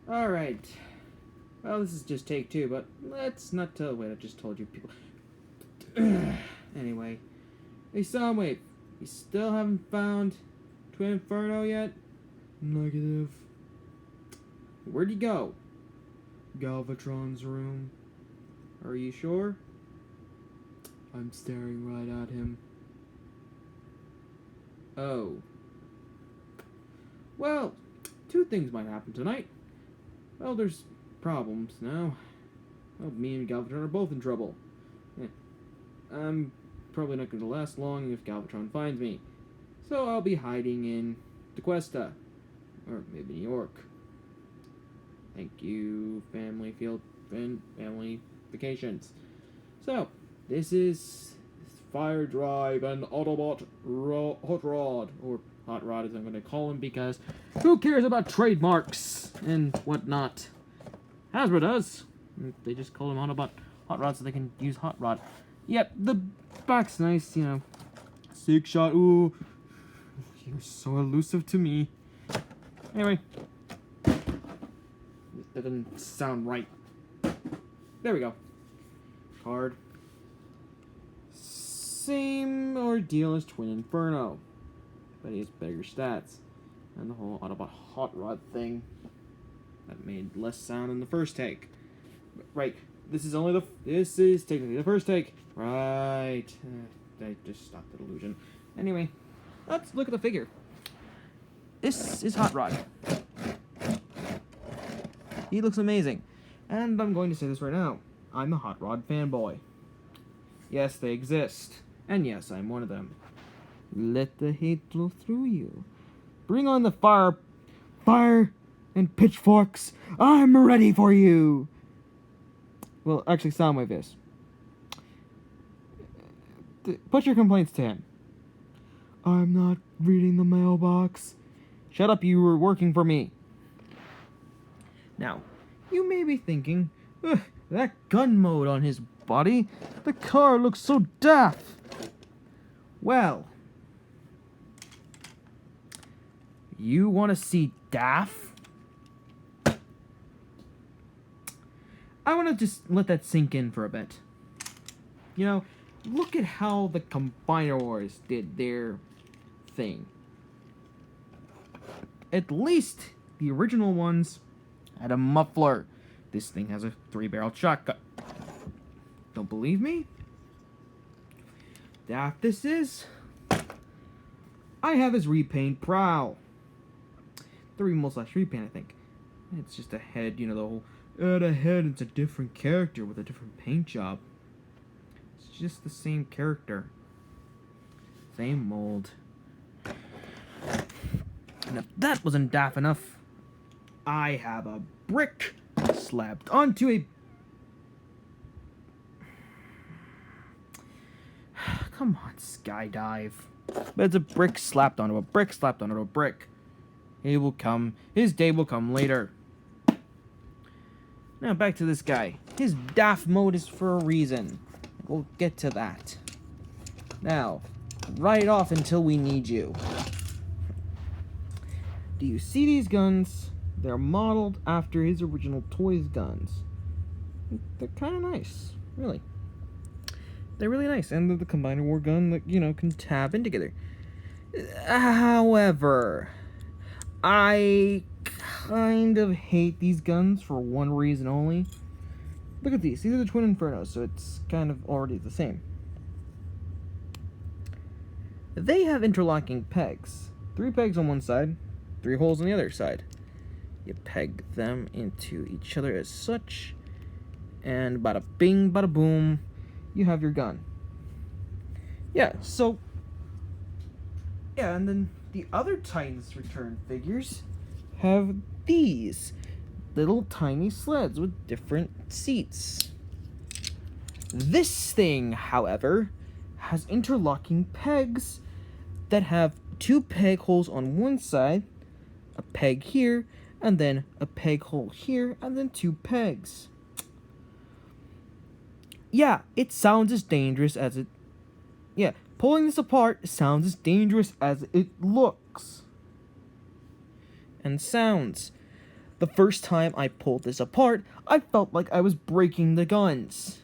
Alright. Well, this is just take two, but let's not tell what I just told you people. Anyway. Hey, Soundwave. You still haven't found Twin Inferno yet? Negative. Where'd you go? Galvatron's room. Are you sure? I'm staring right at him. Oh. Well, two things might happen tonight. Well, there's problems now. Well, me and Galvatron are both in trouble. Yeah. I'm probably not going to last long if Galvatron finds me. So I'll be hiding in DeQuesta. Or maybe New York. Thank you, family vacations. So, this is Fire Drive and Autobot Hot Rod, or Hot Rod as I'm going to call him, because who cares about trademarks and whatnot? Hasbro does. They just call him Autobot Hot Rod so they can use Hot Rod. Yep, the back's nice, you know. 6-shot, ooh. You're so elusive to me. Anyway. That doesn't sound right. There we go. Card. Same ordeal as Twin Inferno. But he has better stats. And the whole Autobot Hot Rod thing. That made less sound in the first take. Right. This is technically the first take. Right. I just stopped the illusion. Anyway, let's look at the figure. This is Hot Rod. He looks amazing. And I'm going to say this right now. I'm a Hot Rod fanboy. Yes, they exist. And yes, I'm one of them. Let the hate flow through you. Bring on the fire and pitchforks. I'm ready for you. Well, actually, Soundwave is. Put your complaints to him. I'm not reading the mailbox. Shut up, you were working for me. Now, you may be thinking, that gun mode on his body, the car looks so daft. Well, you want to see daft? I want to just let that sink in for a bit. You know, look at how the Combiner Wars did their thing. At least the original ones had a muffler. This thing has a 3-barreled shotgun. Don't believe me? Daft this is. I have his repaint prow. The remold/repaint, I think. It's just a head, you know, the whole... the head, it's a different character with a different paint job. It's just the same character. Same mold. And if that wasn't daft enough, I have a brick slapped onto a... Come on, Skydive. But it's a brick slapped onto a brick slapped onto a brick. He will come. His day will come later. Now back to this guy. His daft mode is for a reason. We'll get to that. Now, right off until we need you. Do you see these guns? They're modeled after his original toys guns. They're kind of nice, really. They're really nice, and they're the Combiner War gun that, you know, can tab in together. However, I kind of hate these guns for one reason only. Look at these. These are the Twin Infernos, so it's kind of already the same. They have interlocking pegs. 3 pegs on one side, 3 holes on the other side. You peg them into each other as such, and bada bing, bada boom, you have your gun. Yeah, so... yeah, and then the other Titans Return figures have these little tiny sleds with different seats. This thing, however, has interlocking pegs that have 2 peg holes on one side, a peg here, and then a peg hole here, and then 2 pegs. Yeah, it sounds as dangerous as it... yeah, pulling this apart sounds as dangerous as it looks. And sounds. The first time I pulled this apart, I felt like I was breaking the guns.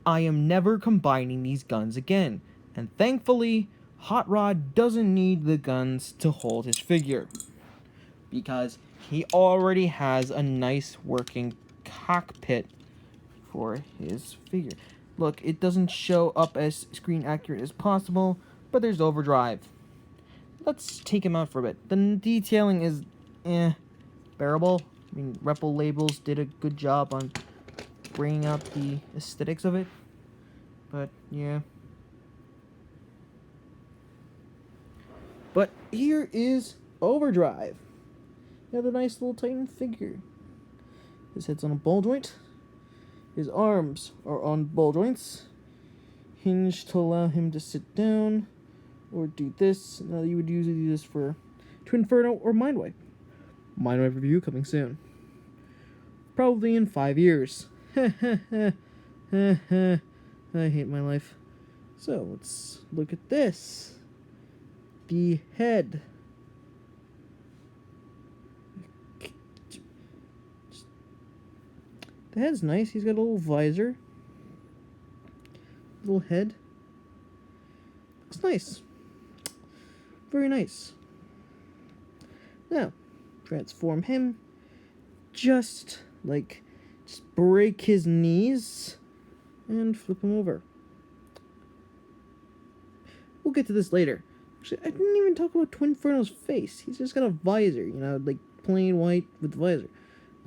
I am never combining these guns again, and thankfully, Hot Rod doesn't need the guns to hold his figure, because he already has a nice working cockpit for his figure. Look, it doesn't show up as screen accurate as possible, but there's overdrive. Let's take him out for a bit. The detailing is, bearable. I mean, Repl Labels did a good job on bringing out the aesthetics of it, but yeah. But here is Overdrive. Another nice little Titan figure. His head's on a ball joint. His arms are on ball joints, hinged to allow him to sit down or do this. Now you would usually do this for Twinferno or Mindwipe. Mindwipe review coming soon. Probably in 5 years. I hate my life. So let's look at this. The head. The head's nice. He's got a little visor. Little head. Looks nice. Very nice. Now, transform him. Just break his knees and flip him over. We'll get to this later. Actually, I didn't even talk about Twinferno's face. He's just got a visor, plain white with visor.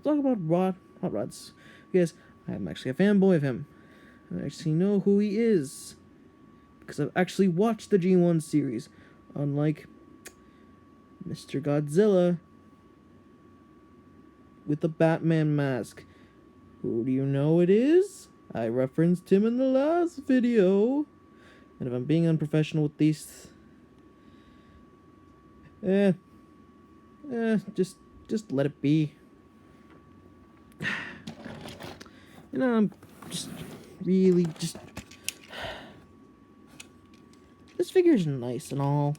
We'll talk about Hot Rod's. Because I'm actually a fanboy of him. I actually know who he is. Because I've actually watched the G1 series. Unlike Mr. Godzilla with the Batman mask. Who do you know it is? I referenced him in the last video. And if I'm being unprofessional with these... just let it be. I'm just really this figure's nice and all.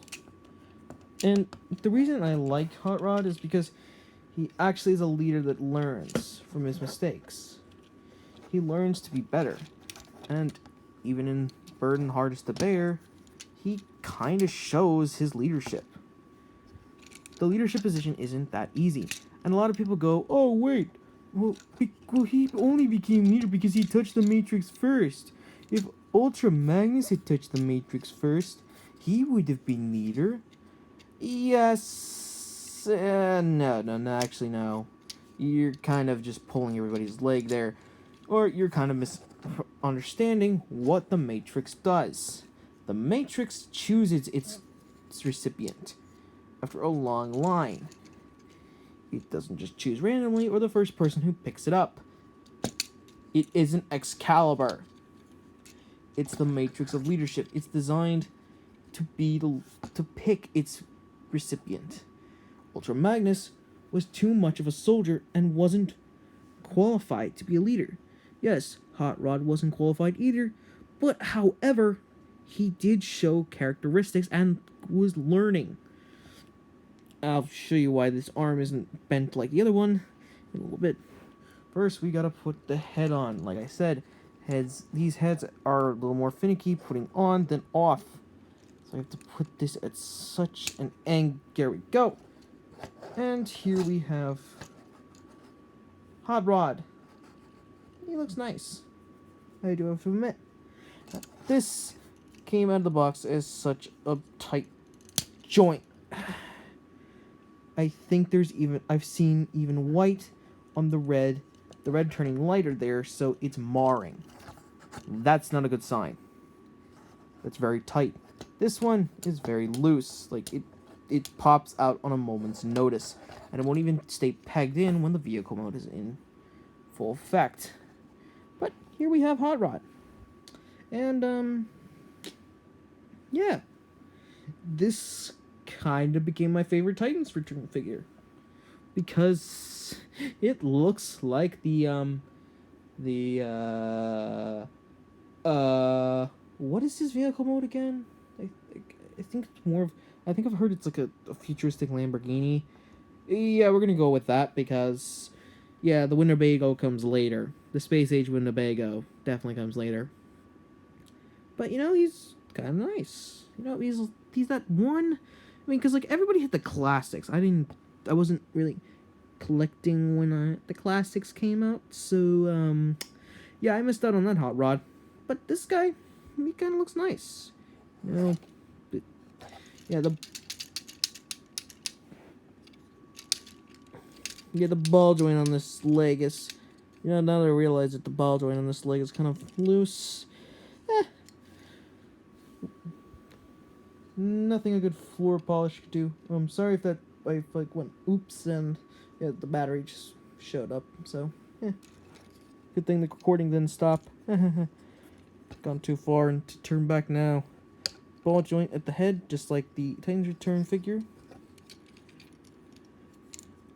And the reason I like Hot Rod is because he actually is a leader that learns from his mistakes. He learns to be better. And even in Burden Hardest to Bear, he kind of shows his leadership. The leadership position isn't that easy. And a lot of people go, oh wait, well, he only became leader because he touched the Matrix first. If Ultra Magnus had touched the Matrix first, he would have been leader. Yes. No, actually, no. You're kind of just pulling everybody's leg there. Or you're kind of misunderstanding what the Matrix does. The Matrix chooses its recipient after a long line. It doesn't just choose randomly or the first person who picks it up. It isn't Excalibur. It's the Matrix of leadership. It's designed to pick its recipient. Ultra Magnus was too much of a soldier and wasn't qualified to be a leader. Yes, Hot Rod wasn't qualified either, but however, he did show characteristics and was learning. I'll show you why this arm isn't bent like the other one in a little bit. First, we gotta put the head on. Like I said, these heads are a little more finicky putting on than off. So I have to put this at such an angle. There we go. And here we have Hot Rod. He looks nice. I do have to admit. This came out of the box as such a tight joint. I think I've seen even white on the red turning lighter there, so it's marring. That's not a good sign. That's very tight. This one is very loose, it pops out on a moment's notice, and it won't even stay pegged in when the vehicle mode is in full effect. But here we have Hot Rod. And, yeah. This kind of became my favorite Titans return figure. Because it looks like what is his vehicle mode again? I think I've heard it's like a futuristic Lamborghini. Yeah, we're gonna go with that because, yeah, the Winnebago comes later. The Space Age Winnebago definitely comes later. But you know, he's kind of nice. You know, he's that one. I mean, because like everybody had the classics. I wasn't really collecting when the classics came out. So yeah, I missed out on that hot rod. But this guy, he kind of looks nice. You know, yeah, the ball joint on this leg is, you know, now that I realize that the ball joint on this leg is kind of loose. Eh, nothing a good floor polish could do. I'm sorry if that I like went oops and yeah, the battery just showed up. So yeah, good thing the recording didn't stop. Gone too far and to turn back now. Ball joint at the head, just like the Titans Return figure.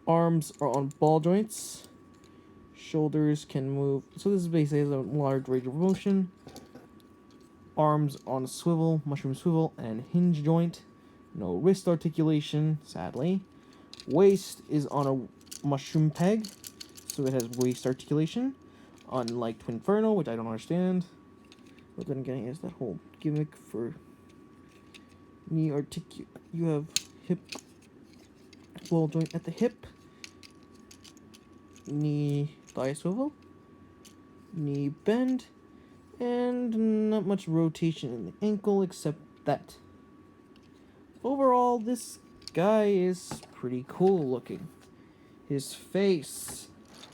Arms are on ball joints. Shoulders can move. So this is basically a large range of motion. Arms on a swivel, mushroom swivel, and hinge joint. No wrist articulation, sadly. Waist is on a mushroom peg, so it has waist articulation. Unlike Twinferno, which I don't understand. But then again, is that whole gimmick for knee you have hip ball joint at the hip, knee thigh swivel, knee bend, and not much rotation in the ankle except that. Overall, this guy is pretty cool looking. His face.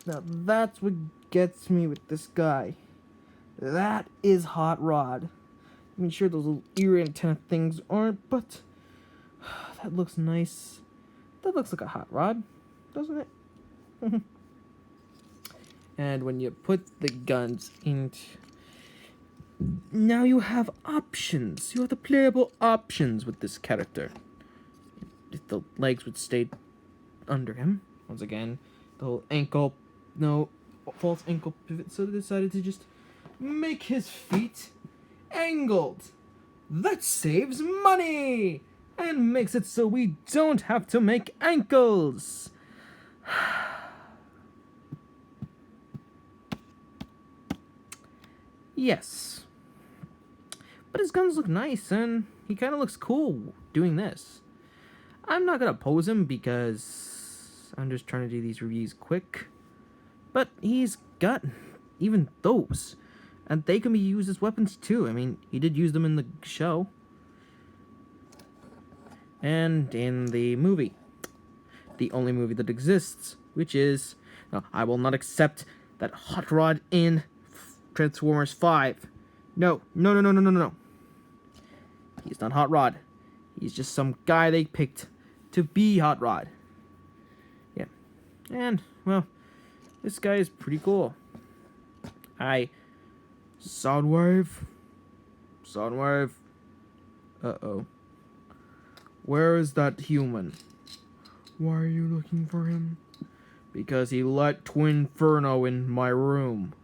Now that's what gets me with this guy. That is Hot Rod. I mean, sure, those little ear antenna things aren't, but that looks nice. That looks like a Hot Rod, doesn't it? And when you put the guns into... Now you have options. You have the playable options with this character. If the legs would stay under him, once again, the whole ankle, no, false ankle pivot, so they decided to just make his feet angled. That saves money! And makes it so we don't have to make ankles. Yes. But his guns look nice, and he kind of looks cool doing this. I'm not gonna pose him because I'm just trying to do these reviews quick. But he's got even those. And they can be used as weapons too. I mean, he did use them in the show. And in the movie. The only movie that exists. Which is... No, I will not accept that Hot Rod in Transformers 5. No. No. He's not Hot Rod. He's just some guy they picked to be Hot Rod. Yeah. And, well, this guy is pretty cool. Soundwave? Uh-oh. Where is that human? Why are you looking for him? Because he let Twinferno in my room.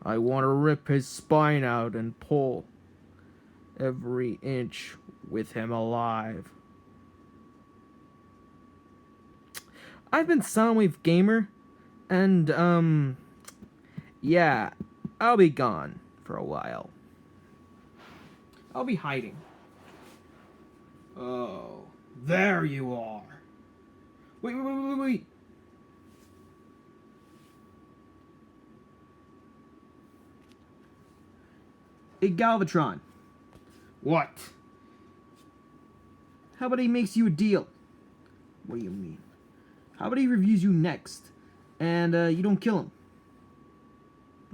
I want to rip his spine out and pull every inch with him alive. I've been Soundwave Gamer, and, yeah, I'll be gone for a while. I'll be hiding. Oh, there you are. Wait. Hey, Galvatron. What? How about he makes you a deal? What do you mean? How about he reviews you next, and you don't kill him?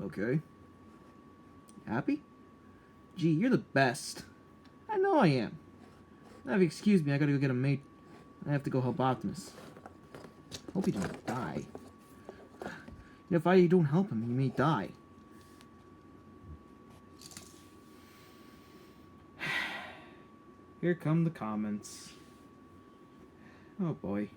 Okay. Happy? Gee, you're the best. I know I am. Now, if you excuse me, I gotta go get a mate. I have to go help Optimus. Hope he don't die. If I don't help him, he may die. Here come the comments. Oh boy.